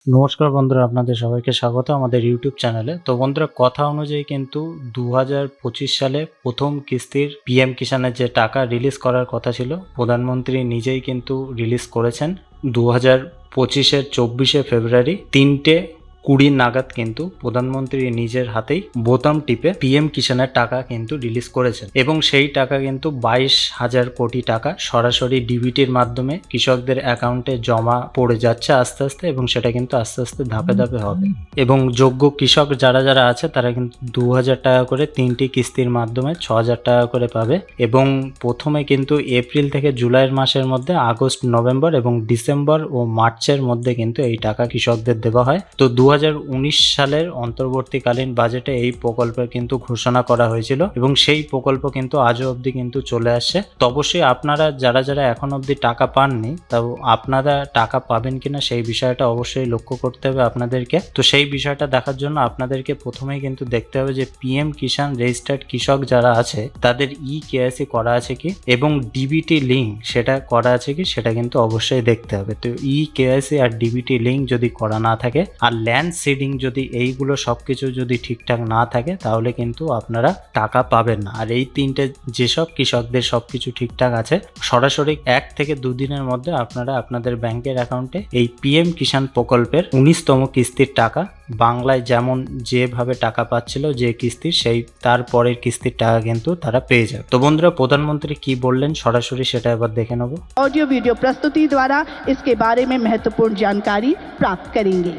নমস্কার বন্ধুরা, আপনাদের সবাইকে স্বাগত আমাদের ইউটিউব চ্যানেলে। তো বন্ধুরা, কথা অনুযায়ী কিন্তু 2025 সালে প্রথম কিস্তির পিএম কিষাণের যে টাকা রিলিজ করার কথা ছিল, প্রধানমন্ত্রী নিজেই কিন্তু রিলিজ করেছেন 2025-এর 24শে ফেব্রুয়ারি 3:20 নাগাদ কিন্তু প্রধানমন্ত্রী নিজের হাতেই বোতাম টিপে পিএম কিষাণের টাকা কিন্তু রিলিজ করেছেন এবং সেই টাকা কিন্তু 22,000 কোটি টাকা সরাসরি ডিবিটির মাধ্যমে কৃষকদের অ্যাকাউন্টে জমা পড়ে যাচ্ছে আস্তে আস্তে, এবং সেটা কিন্তু আস্তে আস্তে ধাপে ধাপে হবে। এবং যোগ্য কৃষক যারা যারা আছে তারা কিন্তু 2,000 টাকা করে 3টি কিস্তির মাধ্যমে 6,000 টাকা করে পাবে। এবং প্রথমে কিন্তু এপ্রিল থেকে জুলাইয়ের মাসের মধ্যে, আগস্ট, নভেম্বর এবং ডিসেম্বর ও মার্চের মধ্যে কিন্তু এই টাকা কৃষকদের দেওয়া হয়। তো 2019 সালের অন্তর্বর্তীকালীন বাজেটে এই প্রকল্পের কিন্তু ঘোষণা করা হয়েছিল এবং সেই প্রকল্প কিন্তু আজও অবধি কিন্তু চলে আসছে। তো অবশ্যই আপনারা যারা যারা এখন অবধি টাকা পাননি, তাও আপনারা টাকা পাবেন কিনা সেই বিষয়টা অবশ্যই লক্ষ্য করতে হবে আপনাদেরকে। তো সেই বিষয়টা দেখার জন্য আপনাদেরকে প্রথমেই কিন্তু দেখতে হবে যে পিএম কিষাণ রেজিস্টার্ড কৃষক যারা আছে তাদের কেওয়াইসি করা আছে কি এবং ডিবিটি লিঙ্ক সেটা করা আছে কি, সেটা কিন্তু অবশ্যই দেখতে হবে। তো কেওয়াইসি আর ডিবিটি লিঙ্ক যদি করা না থাকে আর ল্যান্ড সিডিং যদি এইগুলো সবকিছু যদি ঠিকঠাক না থাকে, তাহলে কিন্তু আপনারা টাকা পাবেন না। আর এই তিনটে যেসব কৃষকদের সবকিছু ঠিকঠাক আছে, সরাসরি 1 থেকে 2 দিনের মধ্যে আপনারা আপনাদের ব্যাংকের অ্যাকাউন্টে এই পিএম কিষাণ প্রকল্পের 19তম কিস্তির টাকা, বাংলায় যেমন যেভাবে টাকা পাচ্ছিল যে কিস্তির, সেই তার পরের কিস্তির টাকা কিন্তু তারা পেয়ে যাবে। তো বন্ধুরা, প্রধানমন্ত্রী কি বললেন সরাসরি সেটা এবার দেখে নেব। ऑडियो वीडियो प्रस्तुति द्वारा इसके बारे में महत्वपूर्ण जानकारी प्राप्त करेंगे।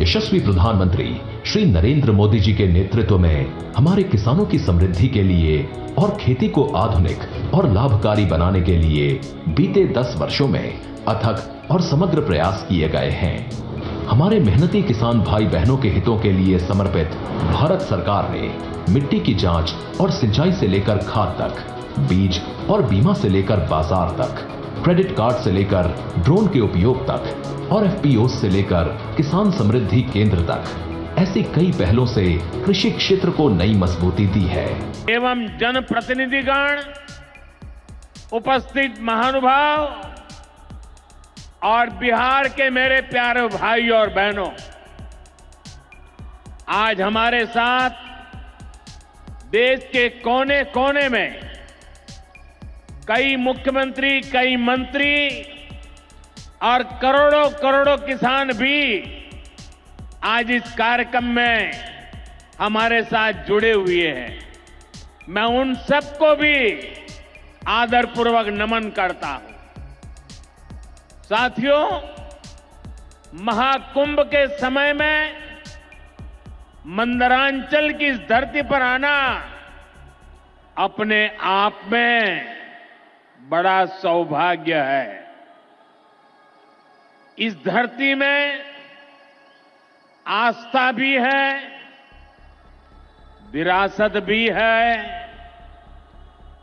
यशस्वी प्रधानमंत्री श्री नरेंद्र मोदी जी के नेतृत्व में हमारे किसानों की समृद्धि के लिए और खेती को आधुनिक और लाभकारी बनाने के लिए बीते 10 वर्षों में अथक और समग्र प्रयास किए गए हैं। हमारे मेहनती किसान भाई बहनों के हितों के लिए समर्पित भारत सरकार ने मिट्टी की जांच और सिंचाई से लेकर खाद तक, बीज और बीमा से लेकर बाजार तक, क्रेडिट कार्ड से लेकर ड्रोन के उपयोग तक और एफपीओ से लेकर किसान समृद्धि केंद्र तक ऐसी कई पहलों से कृषि क्षेत्र को नई मजबूती दी है। एवं जनप्रतिनिधिगण, उपस्थित महानुभाव और बिहार के मेरे प्यारे भाई और बहनों, आज हमारे साथ देश के कोने कोने में कई मुख्यमंत्री, कई मंत्री और करोड़ों करोड़ों किसान भी आज इस कार्यक्रम में हमारे साथ जुड़े हुए हैं। मैं उन सबको भी आदरपूर्वक नमन करता हूं। साथियों, महाकुंभ के समय में मंदरांचल की इस धरती पर आना अपने आप में बड़ा सौभाग्य है। इस धरती में आस्था भी है, विरासत भी है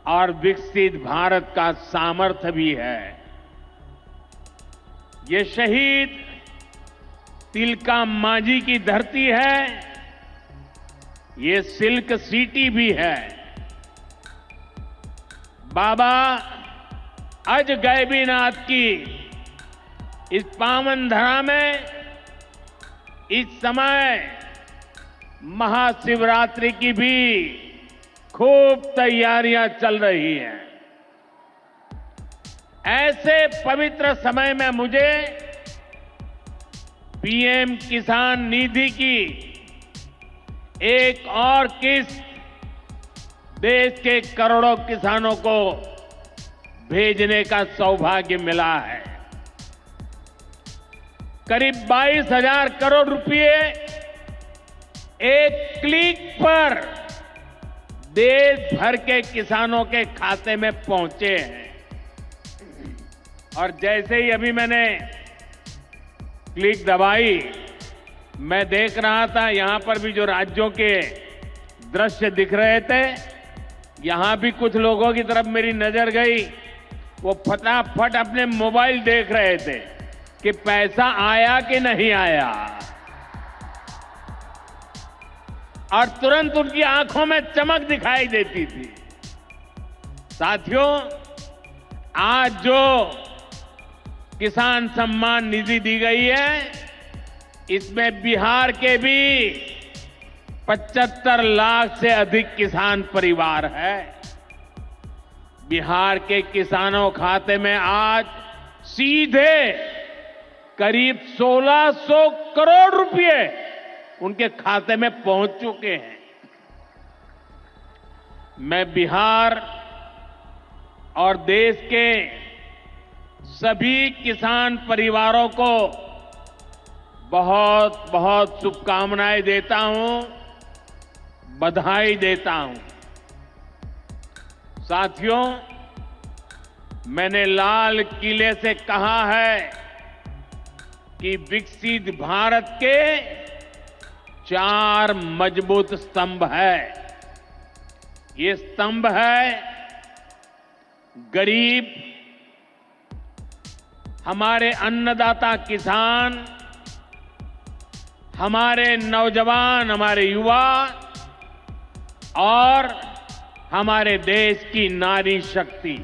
और विकसित भारत का सामर्थ्य भी है। ये शहीद तिलका मांझी की धरती है, ये सिल्क सिटी भी है। बाबा अज गैबीनाथ की इस पावन धरा में इस समय महाशिवरात्रि की भी खूब तैयारियां चल रही हैं। ऐसे पवित्र समय में मुझे पीएम किसान निधि की एक और किस्त देश के करोड़ों किसानों को भेजने का सौभाग्य मिला है। करीब 22,000 करोड़ रुपए एक क्लिक पर देश भर के किसानों के खाते में पहुंचे हैं। और जैसे ही अभी मैंने क्लिक दबाई, मैं देख रहा था यहां पर भी जो राज्यों के दृश्य दिख रहे थे, यहां भी कुछ लोगों की तरफ मेरी नजर गई। वो फटाफट अपने मोबाइल देख रहे थे कि पैसा आया कि नहीं आया, और तुरंत उनकी आंखों में चमक दिखाई देती थी। साथियों, आज जो किसान सम्मान निधि दी गई है, इसमें बिहार के भी 75 लाख से अधिक किसान परिवार है। बिहार के किसानों खाते में आज सीधे करीब 1600 करोड़ रुपए उनके खाते में पहुंच चुके हैं। मैं बिहार और देश के सभी किसान परिवारों को बहुत बहुत शुभकामनाएं देता हूं, बधाई देता हूं। साथियों, मैंने लाल किले से कहा है कि विकसित भारत के 4 मजबूत स्तंभ है। ये स्तंभ है गरीब, हमारे अन्नदाता किसान, हमारे नौजवान, हमारे युवा और हमारे देश की नारी शक्ति।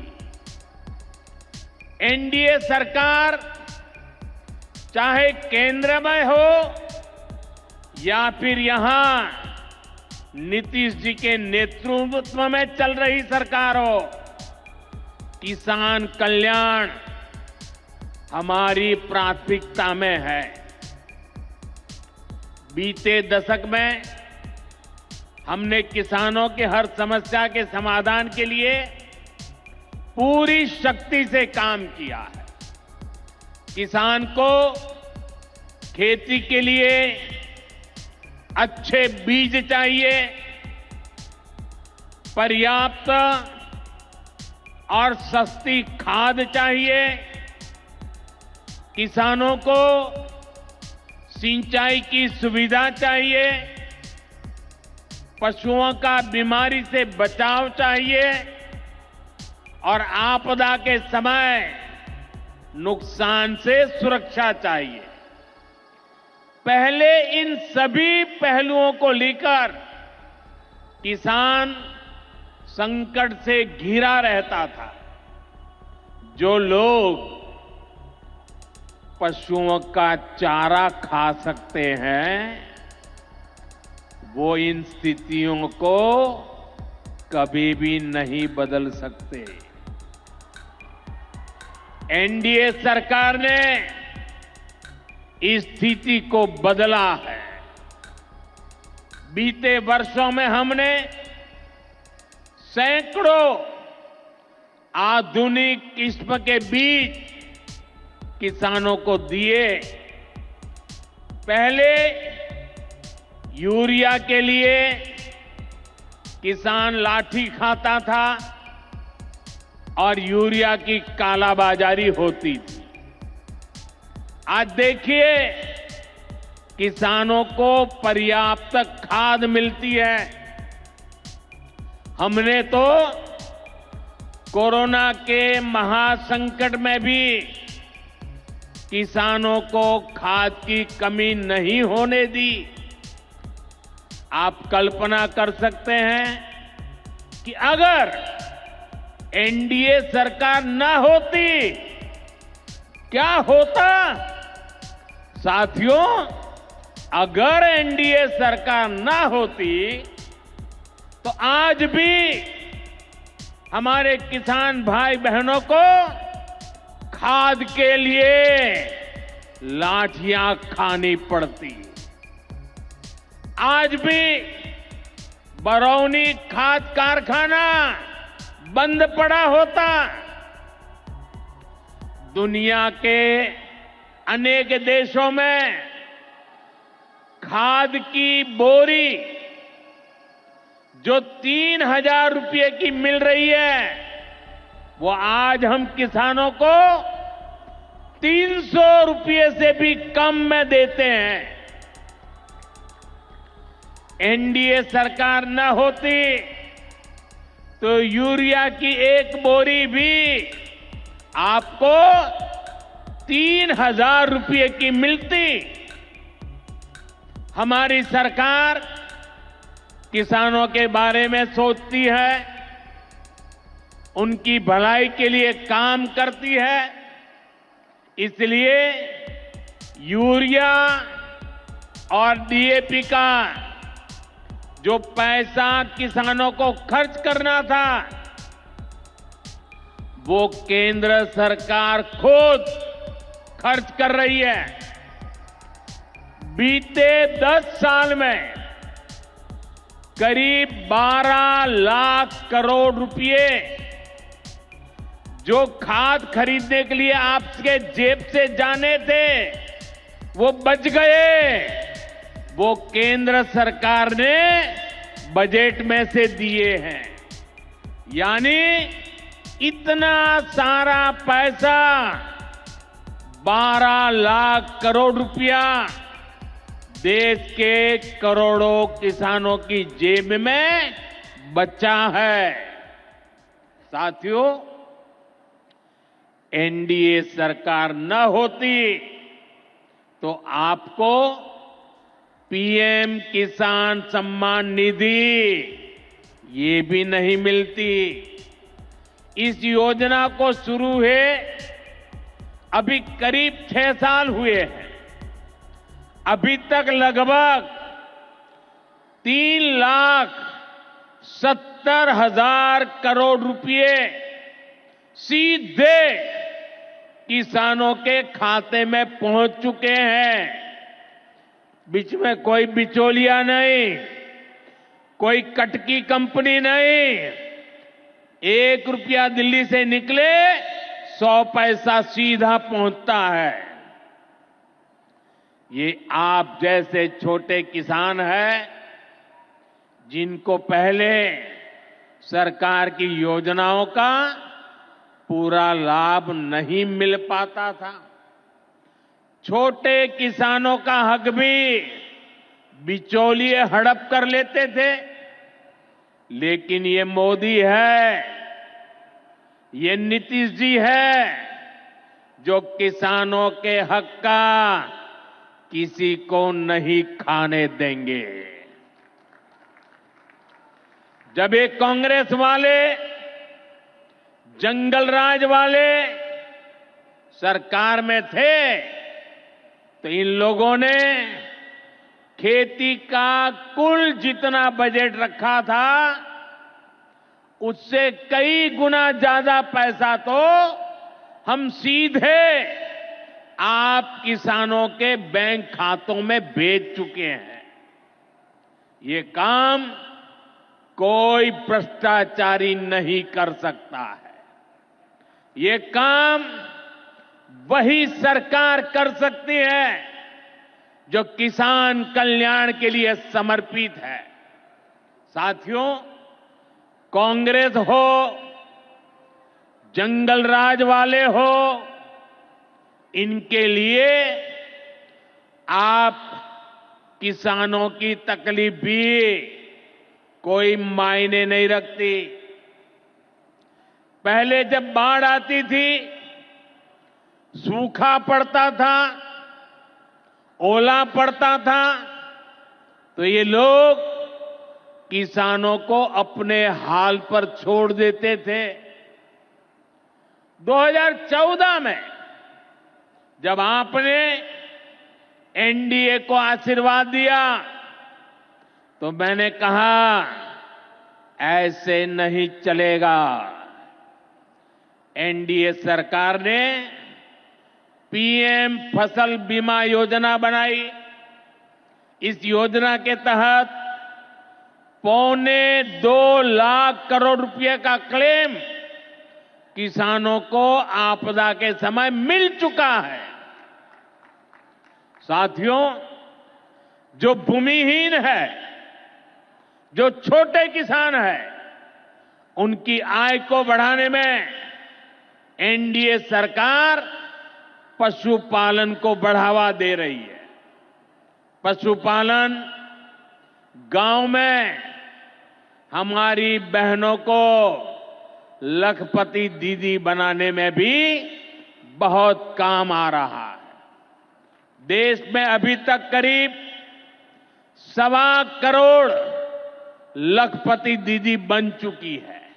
एनडीए सरकार चाहे केंद्र में हो या फिर यहां नीतीश जी के नेतृत्व में चल रही सरकार हो, किसान कल्याण हमारी प्राथमिकता में है। बीते दशक में हमने किसानों के हर समस्या के समाधान के लिए पूरी शक्ति से काम किया है। किसान को खेती के लिए अच्छे बीज चाहिए, पर्याप्त और सस्ती खाद चाहिए, किसानों को सिंचाई की सुविधा चाहिए, पशुओं का बीमारी से बचाव चाहिए और आपदा के समय नुकसान से सुरक्षा चाहिए। पहले इन सभी पहलुओं को लेकर किसान संकट से घिरा रहता था। जो लोग पशुओं का चारा खा सकते हैं, वो इन स्थितियों को कभी भी नहीं बदल सकते। एनडीए सरकार ने इस स्थिति को बदला है। बीते वर्षों में हमने सैकड़ों आधुनिक किस्म के बीज किसानों को दिए। पहले यूरिया के लिए किसान लाठी खाता था और यूरिया की कालाबाजारी होती थी। आज देखिए, किसानों को पर्याप्त खाद मिलती है। हमने तो कोरोना के महासंकट में भी किसानों को खाद की कमी नहीं होने दी। आप कल्पना कर सकते हैं कि अगर एनडीए सरकार न होती, क्या होता? साथियों, अगर एनडीए सरकार न होती तो आज भी हमारे किसान भाई बहनों को खाद के लिए लाठियां खानी पड़ती। आज भी बरौनी खाद कारखाना बंद पड़ा होता। दुनिया के अनेक देशों में खाद की बोरी जो 3,000 रुपये की मिल रही है, वो आज हम किसानों को 300 रुपये से भी कम में देते हैं। एनडीए सरकार न होती तो यूरिया की एक बोरी भी आपको 3,000 रुपये की मिलती। हमारी सरकार किसानों के बारे में सोचती है, उनकी भलाई के लिए काम करती है। इसलिए यूरिया और डीएपी का जो पैसा किसानों को खर्च करना था, वो केंद्र सरकार खुद खर्च कर रही है। बीते 10 साल में करीब 12 लाख करोड़ रुपए जो खाद खरीदने के लिए आपके जेब से जाने थे, वो बच गए। वो केंद्र सरकार ने बजट में से दिए हैं। यानी इतना सारा पैसा, 12 लाख करोड़ रुपया देश के करोड़ों किसानों की जेब में बचा है। साथियों, एनडीए सरकार न होती तो आपको पीएम किसान सम्मान निधि ये भी नहीं मिलती। इस योजना को शुरू हुए अभी करीब 6 साल हुए हैं। अभी तक लगभग 3,70,000 करोड़ रुपए सीधे किसानों के खाते में पहुंच चुके हैं। बीच में कोई बिचौलिया नहीं, कोई कटकी कंपनी नहीं। 1 रुपया दिल्ली से निकले 100 पैसा सीधा पहुंचता है। ये आप जैसे छोटे किसान हैं, जिनको पहले सरकार की योजनाओं का पूरा लाभ नहीं मिल पाता था। छोटे किसानों का हक भी बिचौलिए हड़प कर लेते थे। लेकिन ये मोदी है, ये नीतीश जी है, जो किसानों के हक का किसी को नहीं खाने देंगे। जब ये कांग्रेस वाले, जंगल राज वाले सरकार में थे, तो इन लोगों ने खेती का कुल जितना बजट रखा था, उससे कई गुना ज्यादा पैसा तो हम सीधे आप किसानों के बैंक खातों में भेज चुके हैं। ये काम कोई भ्रष्टाचारी नहीं कर सकता है। ये काम वही सरकार कर सकती है जो किसान कल्याण के लिए समर्पित है। साथियों, कांग्रेस हो, जंगल राज वाले हो, इनके लिए आप किसानों की तकलीफ भी कोई मायने नहीं रखती। पहले जब बाढ़ आती थी, सूखा पड़ता था, ओला पड़ता था, तो ये लोग किसानों को अपने हाल पर छोड़ देते थे। 2014 में जब आपने एनडीए को आशीर्वाद दिया, तो मैंने कहा ऐसे नहीं चलेगा। एनडीए सरकार ने पीएम फसल बीमा योजना बनाई। इस योजना के तहत 2.25 लाख करोड़ रुपए का क्लेम किसानों को आपदा के समय मिल चुका है। साथियों, जो भूमिहीन है, जो छोटे किसान है, उनकी आय को बढ़ाने में एनडीए सरकार पशुपालन को बढ़ावा दे रही है। पशुपालन गांव में हमारी बहनों को लखपति दीदी बनाने में भी बहुत काम आ रहा है। देश में अभी तक करीब 1.25 करोड़ लखपति दीदी बन चुकी है।